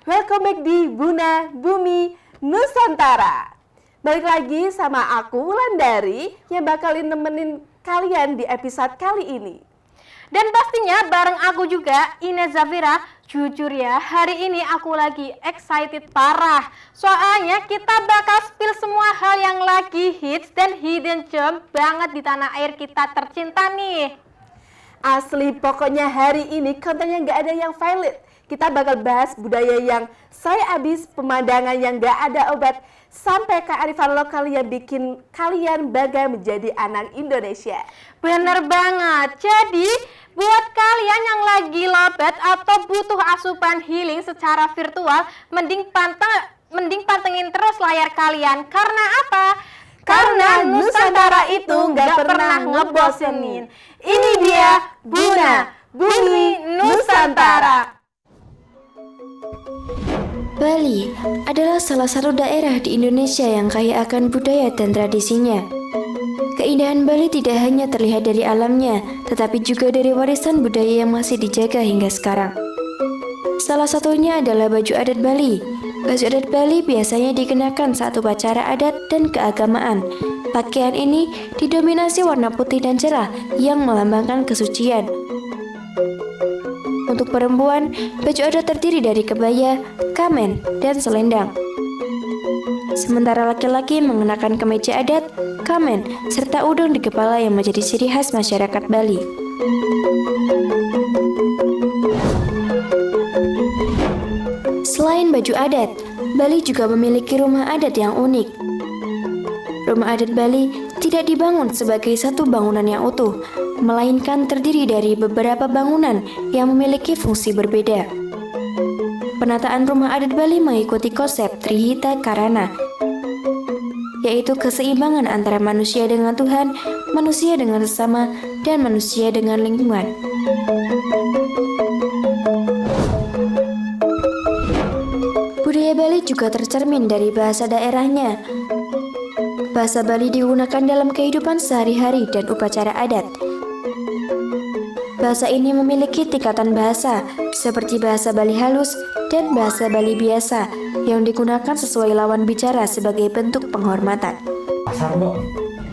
Welcome back di Buna Bumi Nusantara. Balik lagi sama aku Wulandari yang bakalin nemenin kalian di episode kali ini. Dan pastinya bareng aku juga, Ines Zafira. Jujur ya, hari ini aku lagi excited parah. Soalnya kita bakal spill semua hal yang lagi hits dan hidden gem banget di tanah air kita tercinta nih. Asli, pokoknya hari ini kontennya nggak ada yang valid. Kita bakal bahas budaya yang saya abis, pemandangan yang nggak ada obat, sampai kearifan lokal yang bikin kalian bangga menjadi anak Indonesia. Bener banget. Jadi buat kalian yang lagi lobat atau butuh asupan healing secara virtual, mending pantengin terus layar kalian. Karena apa? Karena Nusantara itu nggak pernah ngebosenin. Ini dia Buna Bumi Nusantara. Bali adalah salah satu daerah di Indonesia yang kaya akan budaya dan tradisinya. Keindahan Bali tidak hanya terlihat dari alamnya, tetapi juga dari warisan budaya yang masih dijaga hingga sekarang. Salah satunya adalah baju adat Bali. Baju adat Bali biasanya dikenakan saat upacara adat dan keagamaan. Pakaian ini didominasi warna putih dan cerah yang melambangkan kesucian. Untuk perempuan, baju adat terdiri dari kebaya, kamen, dan selendang. Sementara laki-laki mengenakan kemeja adat, kamen, serta udeng di kepala yang menjadi ciri khas masyarakat Bali. Selain baju adat, Bali juga memiliki rumah adat yang unik. Rumah adat Bali tidak dibangun sebagai satu bangunan yang utuh, melainkan terdiri dari beberapa bangunan yang memiliki fungsi berbeda. Penataan rumah adat Bali mengikuti konsep Trihita Karana, yaitu keseimbangan antara manusia dengan Tuhan, manusia dengan sesama, dan manusia dengan lingkungan. Budaya Bali juga tercermin dari bahasa daerahnya. Bahasa Bali digunakan dalam kehidupan sehari-hari dan upacara adat. Bahasa ini memiliki tingkatan bahasa, seperti bahasa Bali halus dan bahasa Bali biasa, yang digunakan sesuai lawan bicara sebagai bentuk penghormatan. Pasar, Mbok.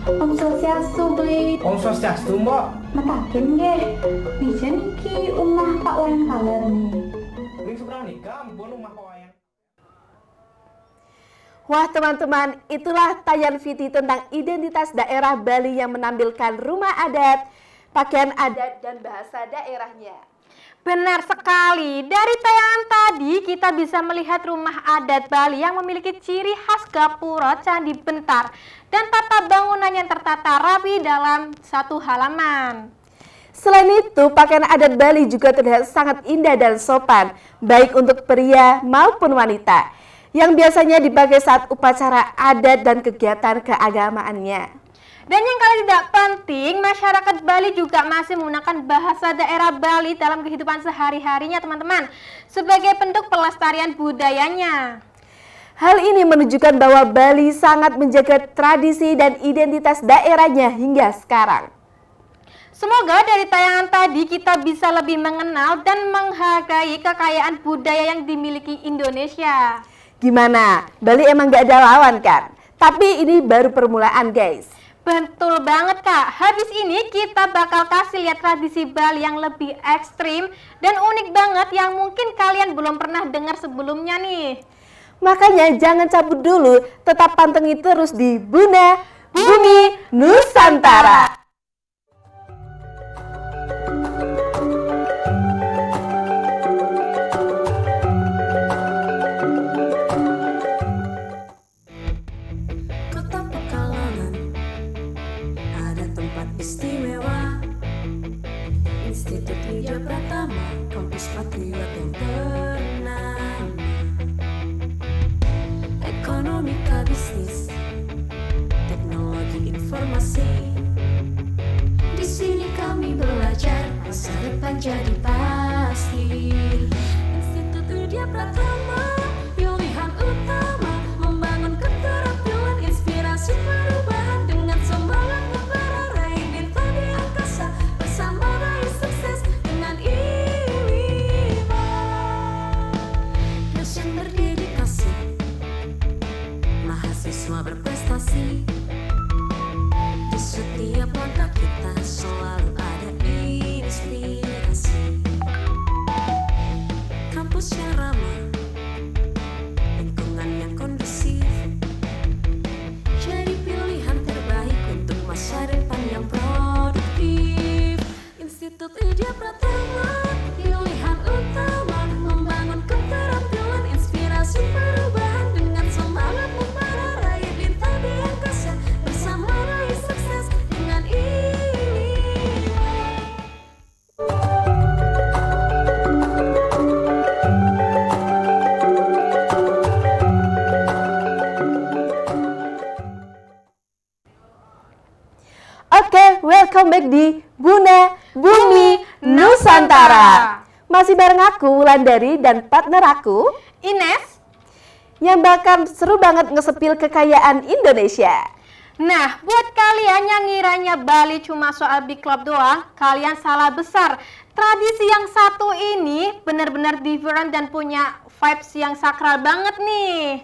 Om Swastiastu, Bli. Om Swastiastu, Mbok. Matakin nggih. Bisa niki umah Pak Wayan Kaler nih. Ring seberang nikah, ampun rumah Pak Wayan. Wah teman-teman, itulah tayangan VT tentang identitas daerah Bali yang menampilkan rumah adat, pakaian adat, dan bahasa daerahnya. Benar sekali. Dari tayangan tadi kita bisa melihat rumah adat Bali yang memiliki ciri khas gapura candi bentar dan tata bangunan yang tertata rapi dalam satu halaman. Selain itu, pakaian adat Bali juga terlihat sangat indah dan sopan, baik untuk pria maupun wanita, yang biasanya dipakai saat upacara adat dan kegiatan keagamaannya. Dan yang kali tidak penting, masyarakat Bali juga masih menggunakan bahasa daerah Bali dalam kehidupan sehari-harinya teman-teman, sebagai bentuk pelestarian budayanya. Hal ini menunjukkan bahwa Bali sangat menjaga tradisi dan identitas daerahnya hingga sekarang. Semoga dari tayangan tadi kita bisa lebih mengenal dan menghargai kekayaan budaya yang dimiliki Indonesia. Gimana? Bali emang gak ada lawan kan? Tapi ini baru permulaan guys. Betul banget Kak, habis ini kita bakal kasih lihat tradisi Bali yang lebih ekstrim dan unik banget yang mungkin kalian belum pernah dengar sebelumnya nih. Makanya jangan cabut dulu, tetap pantengin terus di Buna Bumi Nusantara. Istimewa Institut Widya Pratama, kampus patriot yang bernama Ekonomika bisnis, teknologi informasi. Di sini kami belajar, masa depan jadi pasti. Institut Widya Pratama, pilihan utama, membangun keterampilan, inspirasi perubahan dengan semangat. Passion kampus yang ramah, lingkungan yang kondusif, jadi pilihan terbaik untuk masa depan yang produktif. Institut Widya Pratama, pilihan utama, membangun keterampilan, inspirasi perubahan dengan semangat membara, raih bintang di angkasa, bersama raih sukses dengan ini. Oke, welcome back di Buna Bumi Nusantara. Masih bareng aku, Wulandari, dan partner aku, Ines. yang bakal seru banget ngesepil kekayaan Indonesia. Nah, buat kalian yang ngiranya Bali cuma soal big club doang, kalian salah besar. Tradisi yang satu ini benar-benar different dan punya vibes yang sakral banget nih.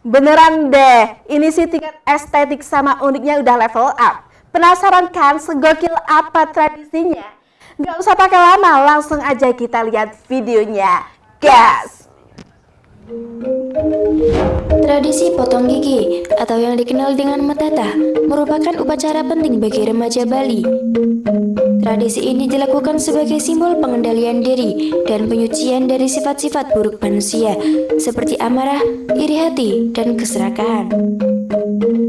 Beneran deh, ini sih tingkat estetik sama uniknya udah level up. Penasaran kan segokil apa tradisinya? Gak usah pakai lama, langsung aja kita lihat videonya. Gas! Tradisi potong gigi atau yang dikenal dengan metata merupakan upacara penting bagi remaja Bali. Tradisi ini dilakukan sebagai simbol pengendalian diri dan penyucian dari sifat-sifat buruk manusia seperti amarah, iri hati, dan keserakahan.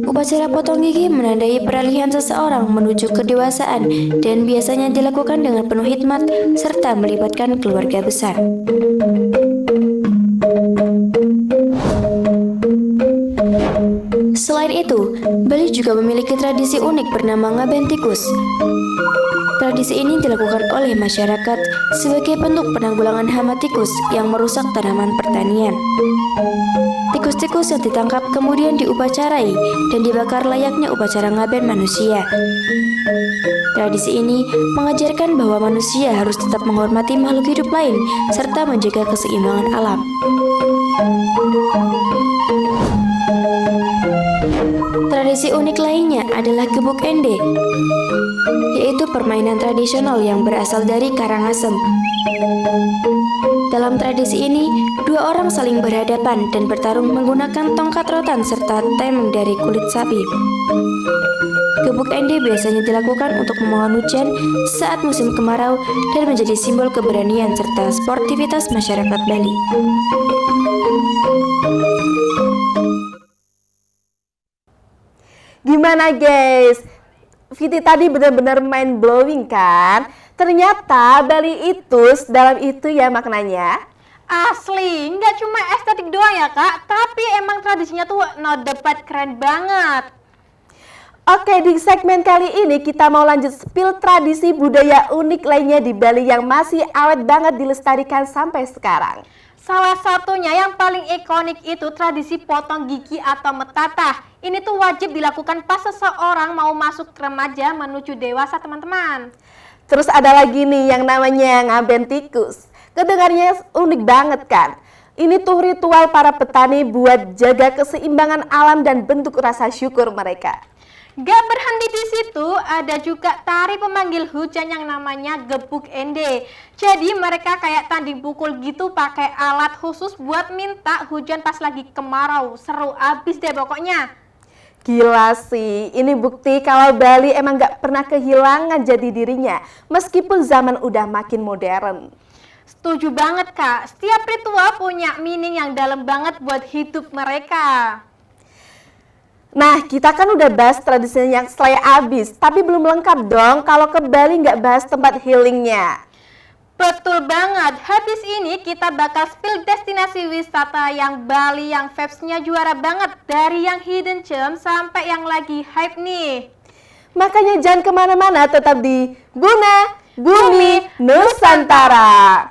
Upacara potong gigi menandai peralihan seseorang menuju kedewasaan dan biasanya dilakukan dengan penuh hikmat serta melibatkan keluarga besar. Selain itu, Bali juga memiliki tradisi unik bernama ngaben tikus. Tradisi ini dilakukan oleh masyarakat sebagai bentuk penanggulangan hama tikus yang merusak tanaman pertanian. Tikus-tikus yang ditangkap kemudian diupacarai dan dibakar layaknya upacara ngaben manusia. Tradisi ini mengajarkan bahwa manusia harus tetap menghormati makhluk hidup lain serta menjaga keseimbangan alam. Tradisi unik lainnya adalah gebuk ende, yaitu permainan tradisional yang berasal dari Karangasem. Dalam tradisi ini, dua orang saling berhadapan dan bertarung menggunakan tongkat rotan serta temeng dari kulit sapi. Gebuk ende biasanya dilakukan untuk memohon hujan saat musim kemarau dan menjadi simbol keberanian serta sportivitas masyarakat Bali. Gimana guys? Viti tadi benar-benar mind blowing kan? Ternyata Bali itu dalam itu ya maknanya. Asli, nggak cuma estetik doang ya kak, tapi emang tradisinya tuh no debat keren banget. Oke, di segmen kali ini kita mau lanjut spill tradisi budaya unik lainnya di Bali yang masih awet banget dilestarikan sampai sekarang. Salah satunya yang paling ikonik itu tradisi potong gigi atau metata. Ini tuh wajib dilakukan pas seseorang mau masuk remaja menuju dewasa teman-teman. Terus ada lagi nih yang namanya ngaben tikus. Kedengarnya unik banget kan? Ini tuh ritual para petani buat jaga keseimbangan alam dan bentuk rasa syukur mereka. Gak berhenti di situ, ada juga tari pemanggil hujan yang namanya gebuk ende. Jadi mereka kayak tanding pukul gitu pakai alat khusus buat minta hujan pas lagi kemarau. Seru abis deh pokoknya. Gila sih, ini bukti kalau Bali emang gak pernah kehilangan jati dirinya meskipun zaman udah makin modern. Setuju banget kak, setiap ritual punya meaning yang dalam banget buat hidup mereka. Nah, kita kan udah bahas tradisinya yang selai abis, tapi belum lengkap dong kalau ke Bali nggak bahas tempat healingnya. Betul banget, habis ini kita bakal spill destinasi wisata yang Bali yang vibes-nya juara banget. Dari yang hidden gem sampai yang lagi hype nih. Makanya jangan kemana-mana, tetap di Buna Bumi Nusantara.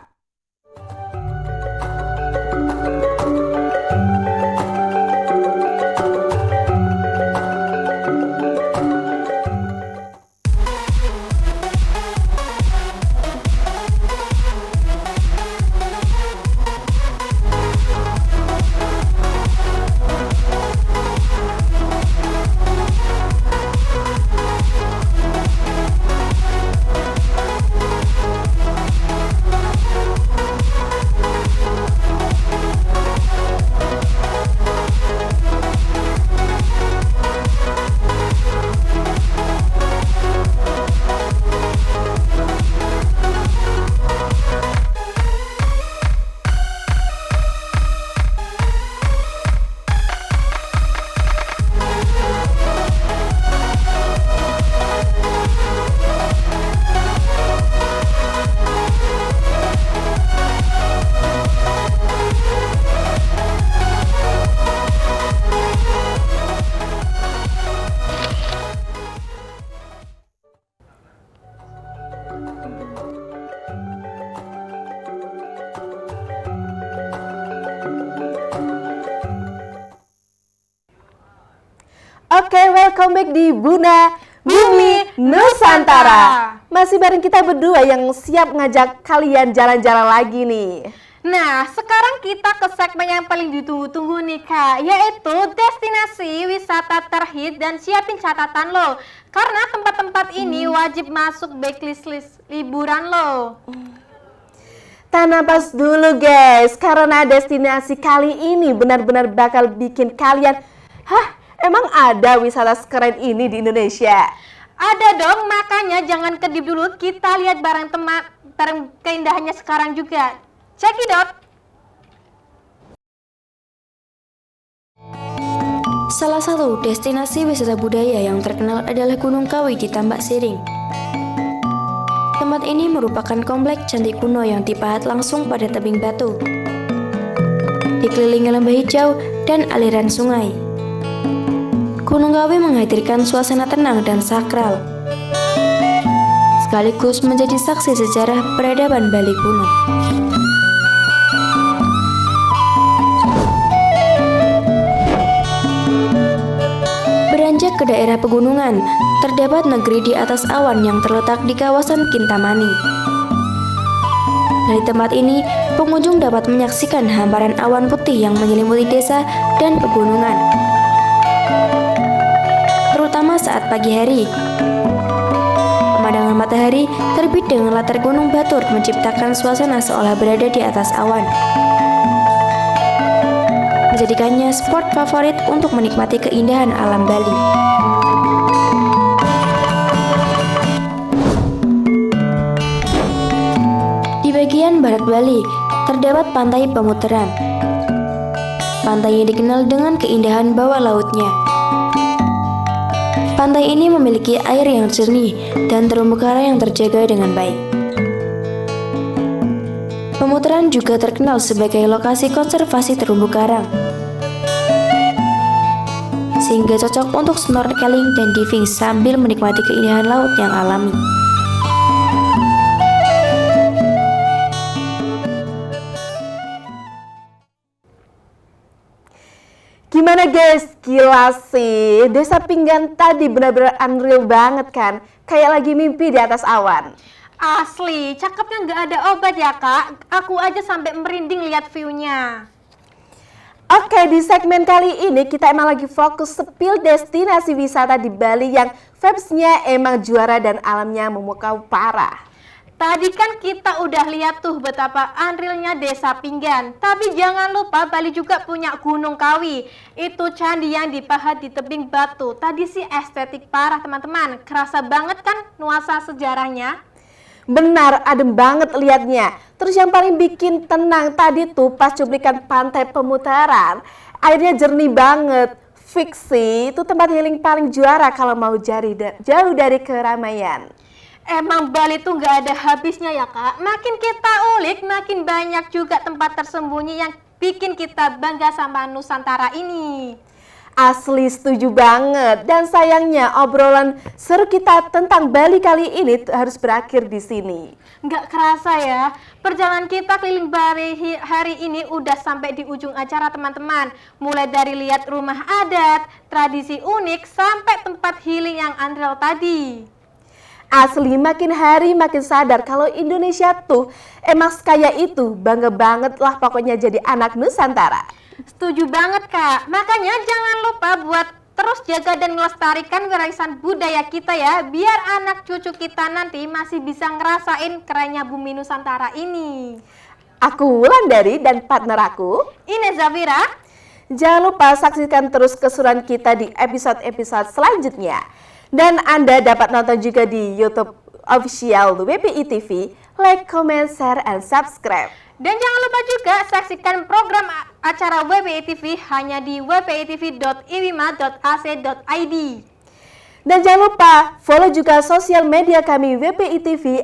welcome back di Buna Bumi Nusantara. Masih bareng kita berdua yang siap ngajak kalian jalan-jalan lagi nih. Nah, sekarang kita ke segmen yang paling ditunggu-tunggu nih Kak, yaitu destinasi wisata terhit, dan siapin catatan lo, karena tempat-tempat ini wajib masuk backlist liburan lo. Tahan napas dulu guys, karena destinasi kali ini benar-benar bakal bikin kalian, emang ada wisata sekeren ini di Indonesia? Ada dong, makanya jangan kedip dulu, kita lihat bareng keindahannya sekarang juga. Check it out. Salah satu destinasi wisata budaya yang terkenal adalah Gunung Kawi di Tambak Siring. Tempat ini merupakan komplek cantik kuno yang dipahat langsung pada tebing batu, dikelilingi lembah hijau dan aliran sungai. Gunung Kawi menghadirkan suasana tenang dan sakral, sekaligus menjadi saksi sejarah peradaban Bali kuno. Beranjak ke daerah pegunungan, terdapat negeri di atas awan yang terletak di kawasan Kintamani. Dari tempat ini, pengunjung dapat menyaksikan hamparan awan putih yang menyelimuti desa dan pegunungan, terutama saat pagi hari. Pemandangan matahari terbit dengan latar gunung Batur menciptakan suasana seolah berada di atas awan, menjadikannya spot favorit untuk menikmati keindahan alam Bali. Di bagian barat Bali, terdapat Pantai Pemutaran. Pantai yang dikenal dengan keindahan bawah lautnya. Pantai ini memiliki air yang jernih dan terumbu karang yang terjaga dengan baik. Pemutaran juga terkenal sebagai lokasi konservasi terumbu karang, sehingga cocok untuk snorkeling dan diving sambil menikmati keindahan laut yang alami. Gimana guys, gila sih, Desa Pinggan tadi benar-benar unreal banget kan? Kayak lagi mimpi di atas awan. Asli, cakepnya nggak ada obat ya Kak, aku aja sampai merinding lihat view-nya. Oke, di segmen kali ini kita emang lagi fokus spill destinasi wisata di Bali yang vibes-nya emang juara dan alamnya memukau parah. Tadi kan kita udah lihat tuh betapa unrealnya Desa Pinggan. Tapi jangan lupa Bali juga punya Gunung Kawi. Itu candi yang dipahat di tebing batu. Tadi sih estetik parah teman-teman. Kerasa banget kan nuansa sejarahnya? Benar, adem banget liatnya. Terus yang paling bikin tenang tadi tuh pas cuplikan Pantai Pemutaran. Airnya jernih banget. Fix sih, itu tempat healing paling juara kalau mau jauh dari keramaian. Emang Bali tuh nggak ada habisnya ya Kak. Makin kita ulik, makin banyak juga tempat tersembunyi yang bikin kita bangga sama Nusantara ini. Asli setuju banget. Dan sayangnya obrolan seru kita tentang Bali kali ini harus berakhir di sini. Nggak kerasa ya, perjalanan kita keliling Bali hari ini udah sampai di ujung acara teman-teman. Mulai dari lihat rumah adat, tradisi unik, sampai tempat healing yang unreal tadi. Asli makin hari makin sadar kalau Indonesia tuh emang sekaya itu. Bangga banget lah pokoknya jadi anak Nusantara. Setuju banget Kak, makanya jangan lupa buat terus jaga dan melestarikan warisan budaya kita ya, biar anak cucu kita nanti masih bisa ngerasain kerennya bumi Nusantara ini. Aku Wulandari dan partner aku Ines Zafira. Jangan lupa saksikan terus keseruan kita di episode-episode selanjutnya. Dan Anda dapat nonton juga di YouTube official WPI TV. Like, comment, share, and subscribe. Dan jangan lupa juga saksikan program acara WPI TV hanya di wpitv.iwima.ac.id. Dan jangan lupa follow juga sosial media kami WPI TV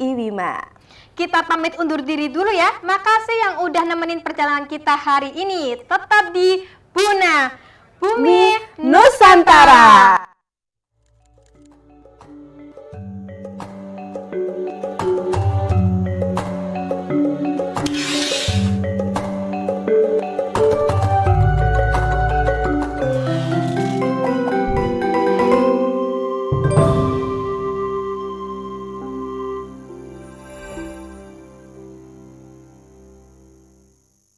_Iwima. Kita pamit undur diri dulu ya. Makasih yang udah nemenin perjalanan kita hari ini. Tetap di Buna Bumi Nusantara.